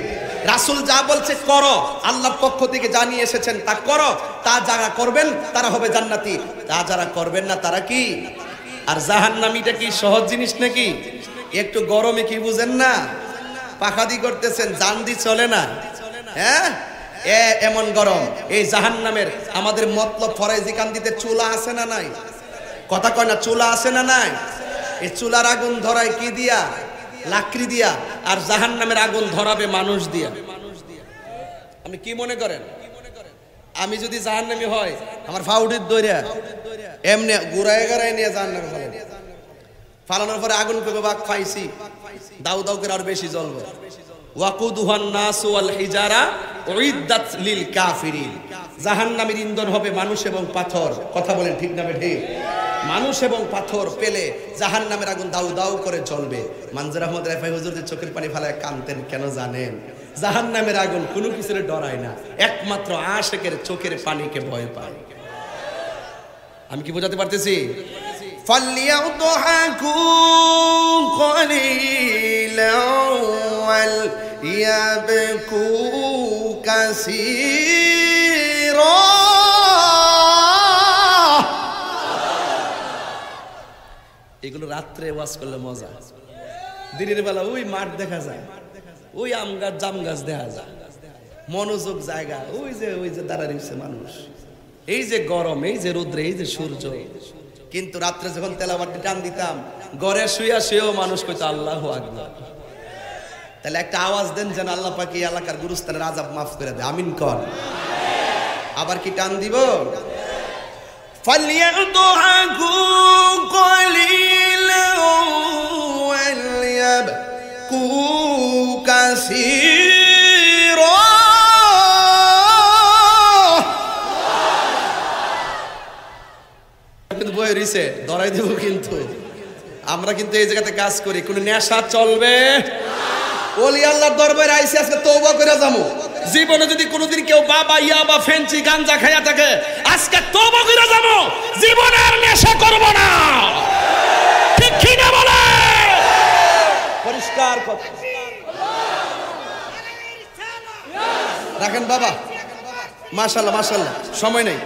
রাসূল যা বলছে করো, আল্লাহর পক্ষ থেকে জানিয়ে এসেছেন তা করো, তা যারা করবেন তারা হবে জান্নাতি, তা যারা করবেন না তারা কি? আর জাহান্নামীটা কি সহজ জিনিস নাকি? একটু গরমে কি বুঝেন না, পাখাদি করতেছেন, জান দি চলে না। হ্যাঁ, এমন গরম। এই জাহান্নামের আমাদের মতলব ফরাইজি কান্দিতে চুলা আছে না নাই? কথা কয় না, চুলা আছে না নাই? এই চুলার আগুন ধরায় কি দিয়া? লাকড়ি দিয়া। আর জাহান্নামের আগুন ধরাবে মানুষ দিয়া। আপনি কি মনে করেন আমি যদি জাহান্নামী হয় আমার ফাউডির দইরা এমনি গুড়ায় গাড়ায় নিয়ে জাহান্নামে ফেলে, ফালানোর পরে আগুন পেবে বাক পাইছি, দাউ দাউ করে আর বেশি জ্বলবে। ওয়াকুদুহান নাসু ওয়াল হিজারা উইদ্দাত লিল কাফিরিন। জাহান্নামের ইন্ধন হবে মানুষ এবং পাথর। কথা বলেন ঠিক না বেঠিক? মানুষ এবং পাথর পেলে জাহান্নামের আগুন দাউ দাউ করে জ্বলবে। মানজুর আহমদ রাফাই হুজুরদের চোখের পানি ফেলায় কাঁদতেন, কেন জানেন? জাহান্নামের আগুন কোনো কিছুরে ডরায় না, একমাত্র আশিকের চোখের পানিকে ভয় পায়। আমি কি বোঝাতে পারতেছি? فَلْيَضْحَكُوا قَلِيلًا وَلْيَبْكُوا كَثِيرًا। এগুলো রাত্রে ওয়াজ করলে মজা, দিনের বেলা ওই মাঠ দেখা যায়, ওই আম গাছ জাম গাছ দেখা যায়, মনোযোগ জায়গা ওই যে দাঁড়া রয়েছে মানুষ, এই যে গরম, এই যে রৌদ্র, এই যে সূর্য। কিন্তু রাত্রে যখন তেলাওয়াতটি টান দিতাম, ঘরে শুয়া শুয়েও মানুষ কইতো আল্লাহু আকবার। তাহলে একটা আওয়াজ দেন যেন আল্লাহ পাক এই এলাকার গুরুস্থানের আযাব মাফ করে দেয়। আমিন কর। আবার কি টান দিব? ফালিয়াদহু কলিলা ওয়ালিয়াবকু কাসীরা। কিন্তু বই রিসে ধরাই দেব। কিন্তু আমরা কিন্তু এই জায়গাতে কাজ করি, কোনো নেশা চলবে ওলি আল্লাহর দরবারে আইছি আজকে তওবা করে যাবো। জীবনে যদি কোনোদিন কেউ বাবা ইয়াবা ফেন্সি গাঞ্জা খাইয়া থাকে আজকে তওবা করে যাবো, জীবনে আর নেশা করব না। ঠিক কি না বলে? পরিষ্কার কথা রাখেন বাবা। মাশাআল্লাহ মাশাআল্লাহ, সময় নেই।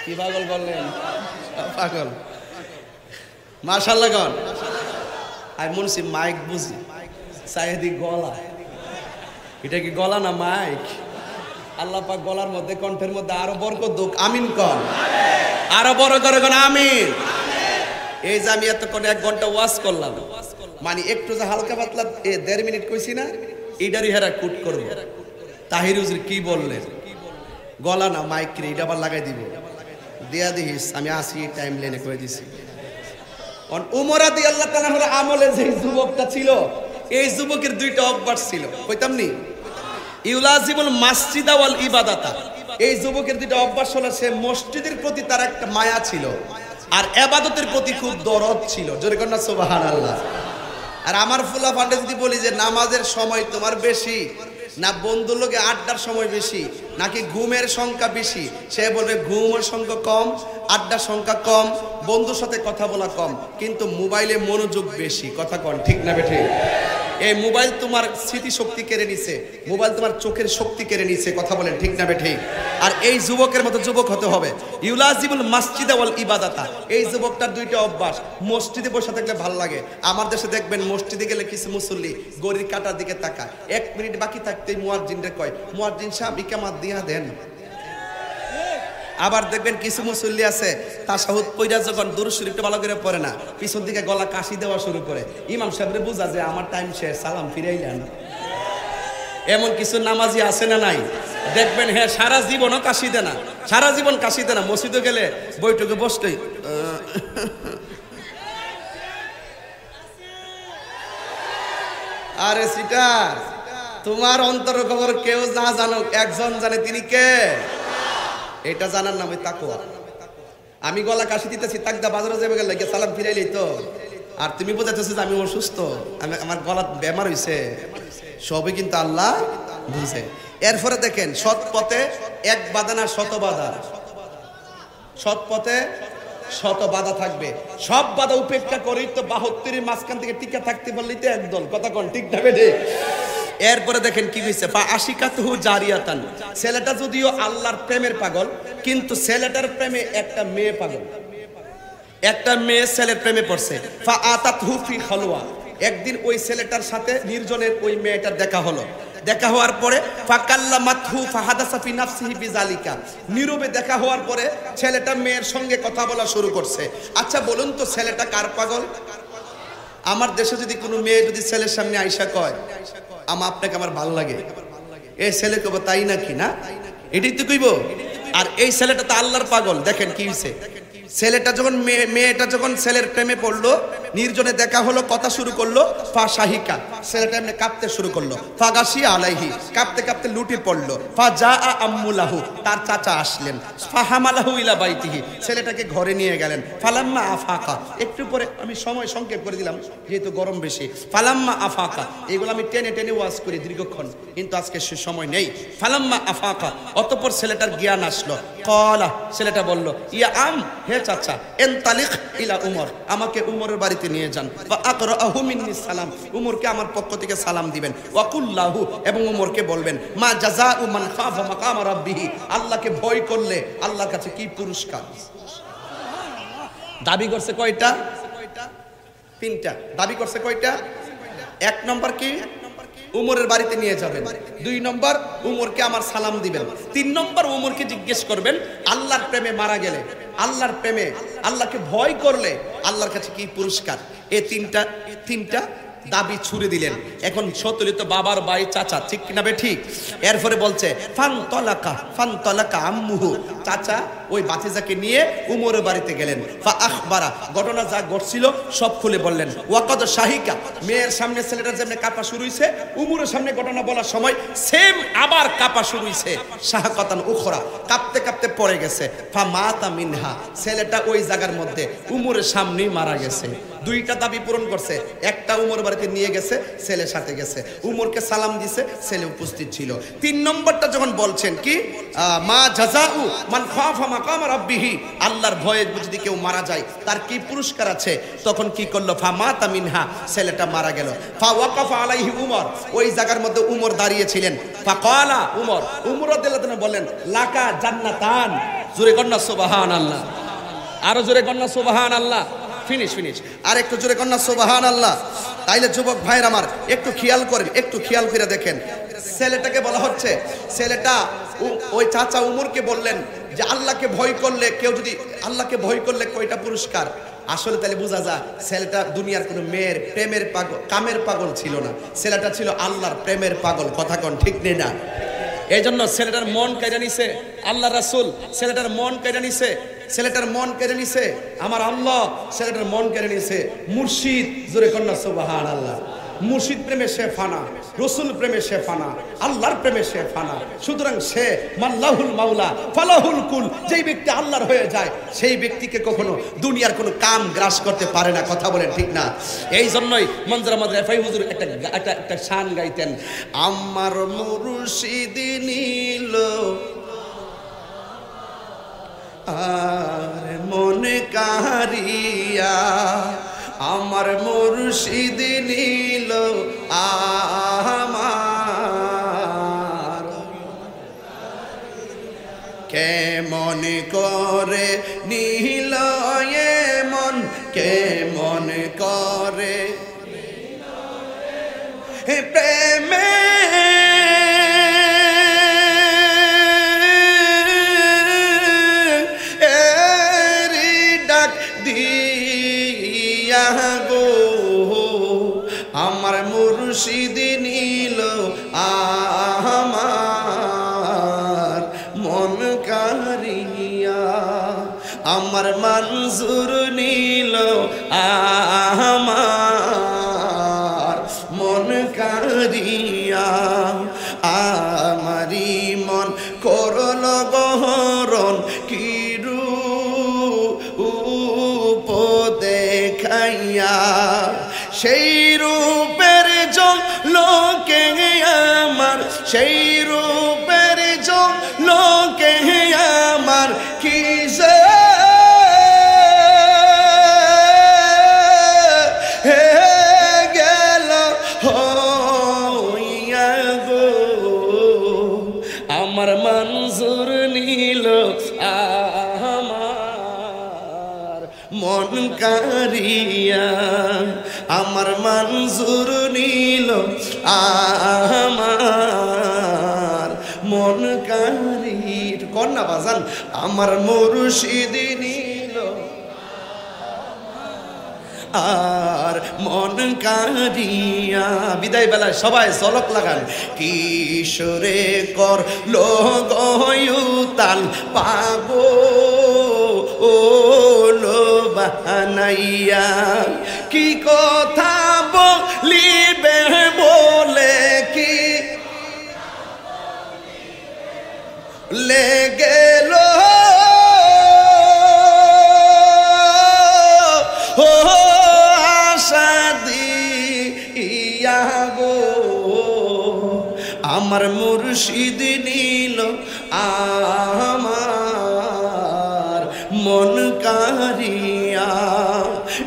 কি পাগল বললেন? পাগল। মাশাআল্লাহ গান। আর মনসি মাইক বুঝি সাইদি গলা, এটা কি গলা না মাইক? আল্লাহ পাক গলার মধ্যে কণ্ঠের মধ্যে আরো বরকত দুক। আমিন কন, আরো বড় করে কোন আমিন। এই যে আমি এতক্ষণ 1 ঘন্টা ওয়াজ করলাম, মানে একটু যে হালকা পাতলা 1.5 মিনিট কইছি না, এইটারই হেরা কুট করব। তাহির হুজুর কি বললেন? গলা না মাইক রে, এটা আবার লাগাই দিব। দিয়া দিস আমি আসি, টাইম লেনে করে দিছি। উমর রাদিয়াল্লাহু তাআলার আমলে যে যুবকটা ছিল, এই যুবকের 2টা অভ্যাস ছিল, কইতাম নি? ইউলাজিবুল মাসজিদা ওয়াল ইবাদাতা। এই যুবকের 2টা অভ্যাস হলো, সে মসজিদের প্রতি তার একটা মায়া ছিল, আর ইবাদতের প্রতি খুব দরদ ছিল। জোরে কন্যা সুবহানাল্লাহ। আর আমার ফুলা ফান্ডে যদি বলি যে নামাজের সময় তোমার বেশি না বন্ধুর লোকে আড্ডার সময় বেশি নাকি ঘুমের সংখ্যা বেশি, সে বলবে ঘুমের সংখ্যা কম, আড্ডার সংখ্যা কম, বন্ধুর সাথে কথা বলা কম, কিন্তু মোবাইলে মনোযোগ বেশি। কথা কন ঠিক না বেঠে? এই মোবাইল তোমার স্মৃতি শক্তি কেড়ে নিছে, মোবাইল তোমার চোখের শক্তি কেড়ে নিছে। কথা বলেন ঠিক না বেঠে? আর এই যুবকের মতো যুবক হতে হবে। ইউলাজিবুল মাসজিদা ওয়াল ইবাদাতা। এই যুবকটার 2টা অভ্যাস। মসজিদে বসে থাকলে ভালো লাগে। আমার দেশে দেখবেন মসজিদে গেলে কিছু মুসল্লি গড়ির কাটার দিকে তাকায়, 1 মিনিট বাকি থাকতেই মুয়াজ্জিনরে কয়, মুয়াজ্জিন সাহেব ইকামাত দিয়া দেন। আবার দেখবেন কিছু মুসল্লি আছে তাশাহুদ পড়া যখন দুরূদ শরীফটা ভালো করে পড়ে না, পিছন দিকে গলা কাশি দেওয়া শুরু করে। ইমাম সাহেবরে বুঝা যে আমার টাইম শেষ, সালাম ফিরাইলেন। এমন কিছু নামাজি আছে না নাই? দেখবেন হ্যাঁ সারা জীবনও কাশি দেয় না, সারা জীবন কাশি দেয় না, মসজিদে গেলে বৈঠকে বসতেই আরে সিটার, তোমার অন্তর খবর কেউ না জানুক, একজন জানে, তিনি কে? এটা জানার নাম তাকওয়া। আমি গলা কাশি দিতেছি, তাকদা বাজারে যাবে গেলে সালাম ফিরাইলেই তো। আর তুমি বোঝাতেছো যে আমি অসুস্থ, আমার গলা বেমার হইছে, সবই কিন্তু আল্লাহ বুঝে। এরপরে দেখেন, সৎ পথে 1 বাধা না 100 বাধা। সৎ পথে 100 বাধা থাকবে, সব বাধা উপেক্ষা করেই তো 72 মাঝখান থেকে টিকে থাকতে পারলেই তো একদল। কথা কন ঠিক না বেঠে? এরপরে দেখেন কি হয়েছে, ফা আশিকাতুহু জারিয়াতান। ছেলেটা যদিও আল্লাহর প্রেমের পাগল, কিন্তু ছেলেটার প্রেমে একটা মেয়ে পাগল। একটা মেয়ে ছেলের প্রেমে পড়ছে। ফা আতাতহু ফি খালওয়া। একদিন ওই ছেলেটার সাথে নির্জনের ওই মেয়েটার দেখা হলো। দেখা হওয়ার পরে ফাকাল্লামাতহু ফাহাদাসা ফি নাফসিহি বিযালিকা। নীরবে দেখা হওয়ার পরে ছেলেটা মেয়ের সঙ্গে কথা বলা শুরু করছে। আচ্ছা বলুন তো, ছেলেটা কার পাগল? আমার দেশে যদি কোনো মেয়ে যদি ছেলের সামনে আইসা কয় আপনাকে আমার ভালো লাগে, এই ছেলে কব তাই নাকি? না, এটাই তো কইব। আর এই ছেলেটা তো আল্লাহর পাগল। দেখেন কি হয়েছে, ছেলেটা যখন মেয়েটা যখন ছেলের প্রেমে পড়লো, নির্জনে দেখা হলো, কথা শুরু করলো, ফা শাহিকা, ছেলেটা এমনি কাঁপতে শুরু করলো, ফা গাশিয়া আলাইহি, কাঁপতে কাঁপতে লুটি পড়লো, ফা জা আম্মুলাহু, তার চাচা আসলেন, ফা হামালাহু ইলা বাইতিহি, ছেলেটাকে ঘরে নিয়ে গেলেন, ফালাম্মা আফাকা, একটু পরে আমি সময় সংক্ষেপ করে দিলাম যেহেতু গরম বেশি, ফালাম্মা আফাকা, এগুলো আমি টেনে টেনে ওয়াজ করি দীর্ঘক্ষণ, কিন্তু আজকে সে সময় নেই। ফালাম্মা আফাকা, অতঃপর ছেলেটার জ্ঞান আসলো, কলা, ছেলেটা বলল, ইয়া আম, হে চাচা, এনতালিক ইলা উমর, আমাকে উমরের বাড়িতে নিয়ে যান, ওয়া আকরাহু মিন্নি সালাম, উমরকে আমার পক্ষ থেকে সালাম দিবেন, ওয়াকুল্লাহু, এবং উমরকে বলবেন, মা জাযাউ মান খাফা মাকাম রাব্বিহি, আল্লাহকে ভয় করলে আল্লাহর কাছে কি পুরস্কার। দাবি করছে কয়টা? 3টা। দাবি করছে কয়টা? 1 নম্বর কি? উমরের বাড়িতে নিয়ে যাবেন। 2 নম্বর, উমরকে আমার সালাম দিবেন। 3 নম্বর, উমরকে জিজ্ঞেস করবেন আল্লাহর প্রেমে মারা গেলে, আল্লাহর প্রেমে, আল্লাহকে ভয় করলে আল্লাহর কাছে কি পুরস্কার। এই তিনটা দাবি ছুড়ে দিলেন। এখন সতলিত বাবার ভাই চাচা, ঠিক কিনা বে ঠিক? এরপরে বলছে ফানতলাকা আম্মুহু, চাচা ওই বাতিজাকে নিয়ে উমরের বাড়িতে গেলেন। ফা আখবারা, ঘটনা যা ঘটছিল সব খুলে বললেন। ওয়াকাদ শাহিকা, মেয়ের সামনে ছেলেটা যেমনি কাঁপা শুরু হইছে, উমরের সামনে ঘটনা বলার সময় সেম আবার কাঁপা শুরু হইছে। শাহাকাতান উখরা, কাঁপতে কাঁপতে পড়ে গেছে। ফা মাতা মিনহা, ছেলেটা ওই জায়গার মধ্যে উমরের সামনেই মারা গেছে। দুইটা দাবি পূরণ করছে, একটা উমর বাড়িতে নিয়ে গেছে, ছেলে সাথে গেছে, উমরকে সালাম দিছে, ছেলে উপস্থিত ছিল। 3 নম্বরটা যখন বলছেন কি মা জাযাউ মান খাফা মাকাম রাব্বিহি, আল্লাহর ভয়ে যদি কেউ মারা যায় তার কি পুরস্কার আছে, তখন কি করলো? ফা মাতা মিনহা, ছেলেটা মারা গেল। ফা ওয়াকাফা আলাইহি উমর, ওই জায়গার মধ্যে উমর দাঁড়িয়ে ছিলেন। ফা ক্বালা উমর রাদিয়াল্লাহু আনহু বলেন লাকা জান্নাতান, জোরে কন্যা সুবহানাল্লাহ, আরো জোরে কন্যা সুবহানাল্লাহ। ফিনিশ আর একটু জোরে কন্যা সুবহানাল্লাহ। তাইলে যুবক ভাইয়ের আমার একটু খেয়াল করেন, একটু খেয়াল করে দেখেন, ছেলেটাকে বলা হচ্ছে, ছেলেটা ওই চাচা উমরকে বললেন যে আল্লাহকে ভয় করলে, কেউ যদি আল্লাহকে ভয় করলে কয়টা পুরস্কার। আসলে তাহলে বোঝা যায় ছেলেটা দুনিয়ার কোনো মেয়ের প্রেমের পাগল, কামের পাগল ছিল না, ছেলেটা ছিল আল্লাহর প্রেমের পাগল। কথা কোন ঠিক নেই না? এই জন্য ছেলেটার মন কেড়ে নিছে আল্লাহ রাসূল, ছেলেটার মন কেড়ে নিছে, ছেলেটার মন কেড়ে নিছে আমার আল্লাহ, ছেলেটার মন কেড়ে নিছে মুর্শিদ। জোরে কন্যা সুবহানাল্লাহ। মুর্শিদ প্রেমে সে ফানা, রসুল প্রেমে সে ফানা, আল্লাহর প্রেমে সে ফানা। সুতরাং সে মাল্লাহুল মাওলা ফালাহুল কুল, যেই ব্যক্তি আল্লাহর হয়ে যায় সেই ব্যক্তিকে কখনো দুনিয়ার কোনো কাম গ্রাস করতে পারে না। কথা বলেন ঠিক না? এই জন্যই মঞ্জুর আহমদ রেফাই হুজুর একটা শান গাইতেন, আমার মুর্শিদ নীল আর মনে কারিয়া, আমার মুর্শিদ নীল আমার, কেমন করে নীল মন, কেমন করে প্রেমে ডাক দিয়া গো, আমার মুর্শিদ নীল আমার মন কারিয়া, আমার মনজুর নীল আমার মন কারিয়া, আমারি মন করল গহরণ কি রূপ দেখাইয়া, সেই রূপের লোকে আমার, সেই রূপের লোকে আমার কি যে গেল হইয়া গো, আমার মনজুর নীল আমার মন কারিয়া, আমার মনজুর নীল আমার মন কারি। কন্যা বাজান, আমার মুর্শিদ নীল আর মন কারিয়া। বিদায় বেলায় সবাই ঝলক লাগান, কিশোরে কর লোগয়ুতাল পাগো ও লো বানাইয়া, কি কথা বলিবে বলে কি লেগেল ও আশা দিয়া গো, আমার মুর্শিদ নীল আমার মন কারিয়া,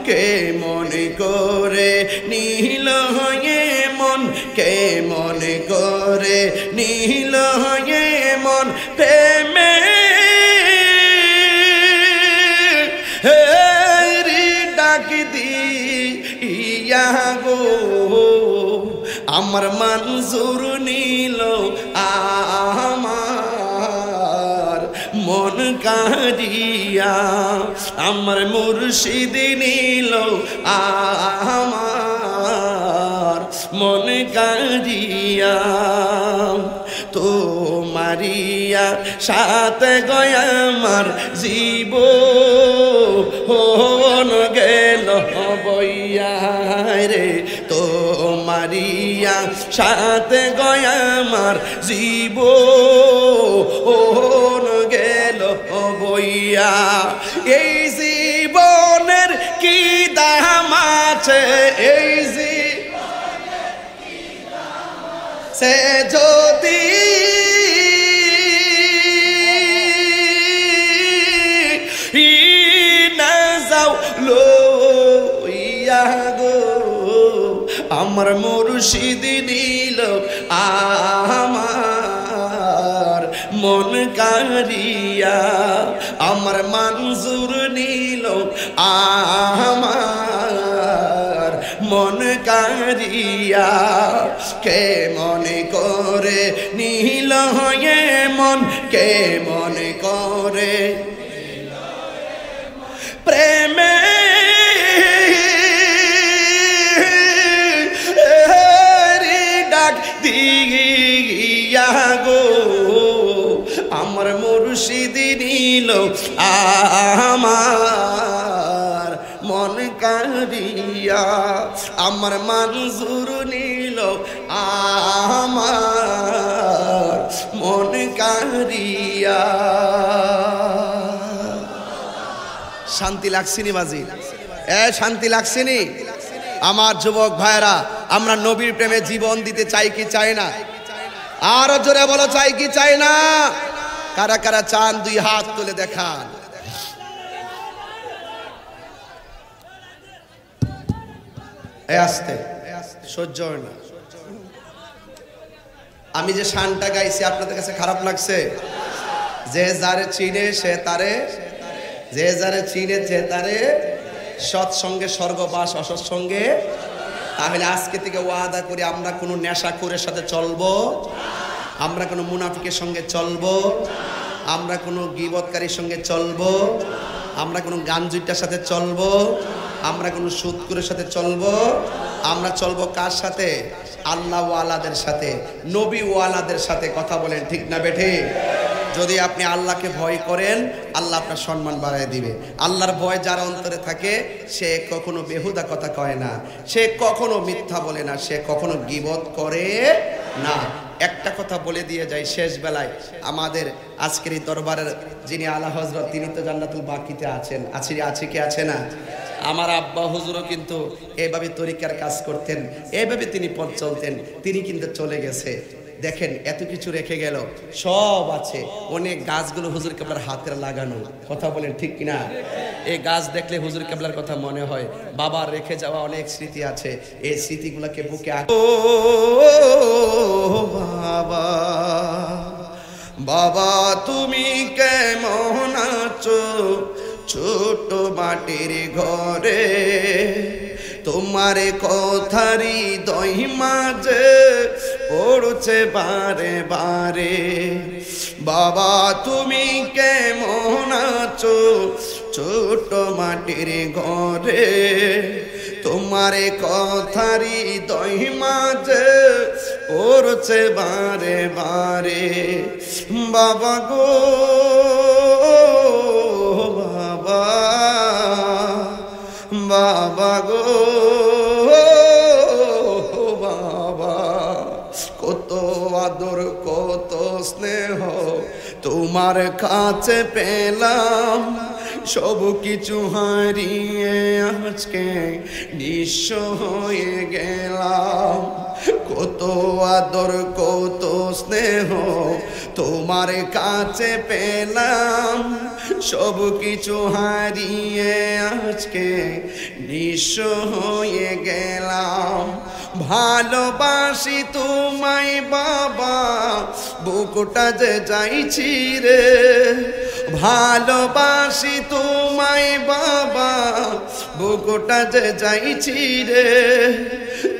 কে মনে করে নীল হয়ে মন, কে মনে করে নীল হয়ে মন প্রেমে ডাক দিয়া গো, আমার মনজুর নীল আমার মন কারিয়া, আমার মুর্শিদ নীল আমার মন কারিয়া তোমারিয়া সাথে গয়া আমার জীবন গেল বইয়া রে তোমারিয়া সাথে গয়া আমার জীবন গেল বইয়া এই জীবনের কি দাম আছে এই সে যদি না যাও লইয়া গো আমার মুর্শিদ নিল আমার মন কারিয়া আমার মঞ্জুর নিল আমার মন কারিয়া কে মনে করে নীল হয়ে মন কে মনে করে প্রেমে ডাক দিয়া গো আমার মুর্শিদ নিল আমার মন কারিয়া আমার মঞ্জুর নিল আমার মন কারিয়া শান্তি লাগছেনি বাজি শান্তি লাগছেনি আমার যুবক ভাইরা আমরা নবীর প্রেমে জীবন দিতে চাই কি চাই না আরো জোরে বলো চাই কি চাই না কারা কারা চান দুই হাত তুলে দেখান আস্তে সহ্য হয় না আমি যে শানটা গাইছি আপনাদের কাছে খারাপ লাগছে যে যারে চিনে সে তারে যে যারে চিনে যে তারে সৎসঙ্গে স্বর্গবাস অসৎসঙ্গে তাহলে আজকে থেকে ওয়াদা করি আমরা কোনো নেশাখোরের সাথে চলবো আমরা কোনো মুনাফিকের সঙ্গে চলবো আমরা কোনো গীবতকারীর সঙ্গে চলবো আমরা কোনো গাঞ্জুইটার সাথে চলবো আমরা কোনো সুদখোরের সাথে চলবো আমরা চলবো কার সাথে আল্লাহ ওয়ালাদের সাথে নবী ওয়ালাদের সাথে কথা বলেন ঠিক না বেঠে যদি আপনি আল্লাহকে ভয় করেন আল্লাহ আপনার সম্মান বাড়ায় দিবে আল্লাহর ভয় যার অন্তরে থাকে সে কখনো বেহুদা কথা কয় না সে কখনো মিথ্যা বলে না সে কখনো গীবত করে না একটা কথা বলে দিয়ে যাই শেষ বেলায় আমাদের আজকের এই দরবারের যিনি আলা হযরত তিনি তো জান্নাতুল বাকিতে আছেন আছে কি আছে না আমার আব্বা হুজুরও কিন্তু এইভাবে তরিকার কাজ করতেন এইভাবে তিনি পথ চলতেন তিনি কিন্তু চলে গেছে দেখেন এত কিছু রেখে গেল সব আছে অনেক গাছগুলো হুজুর কেবলার হাতের লাগানো কথা বলেন ঠিক কিনা এই গাছ দেখলে হুজুর কেবলার কথা মনে হয় বাবার রেখে যাওয়া অনেক স্মৃতি আছে এই স্মৃতিগুলোকে বুকে বাবা বাবা তুমি কেমন আছো ছোট মাটির ঘরে তোমার কথারি দই মাঝে পড়ছে বারে বারে বাবা তুমি কেমন আছো ছোট মাটির ঘরে তোমার কথারি দই মাঝে পড়ছে বারে বারে বাবা গো বাবা গো বাবা কত আদর কত স্নেহ তোমার কাছে পেলাম সব কিছু হারিয়ে আজকে নিঃস্ব হয়ে গেলাম কত আদর কত স্নেহ তোমার কাছে পেলাম সব কিছু হারিয়ে আজকে নিঃস্ব হয়ে গেলাম ভালোবাসি তোমায় বাবা বুকটা যে যাইছি রে ভালোবাসি তোমায় বাবা বুকটা যে যাইছি রে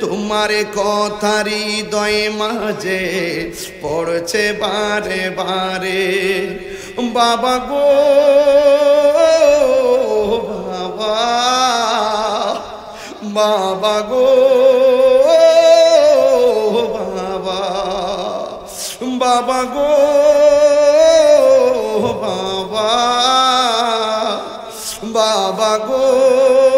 তোমার কথারি হৃদয় মাঝে পড়ছে বারে বারে বাবা গো বাবা বাবা গো বাবা গো বাবা, বাবা গো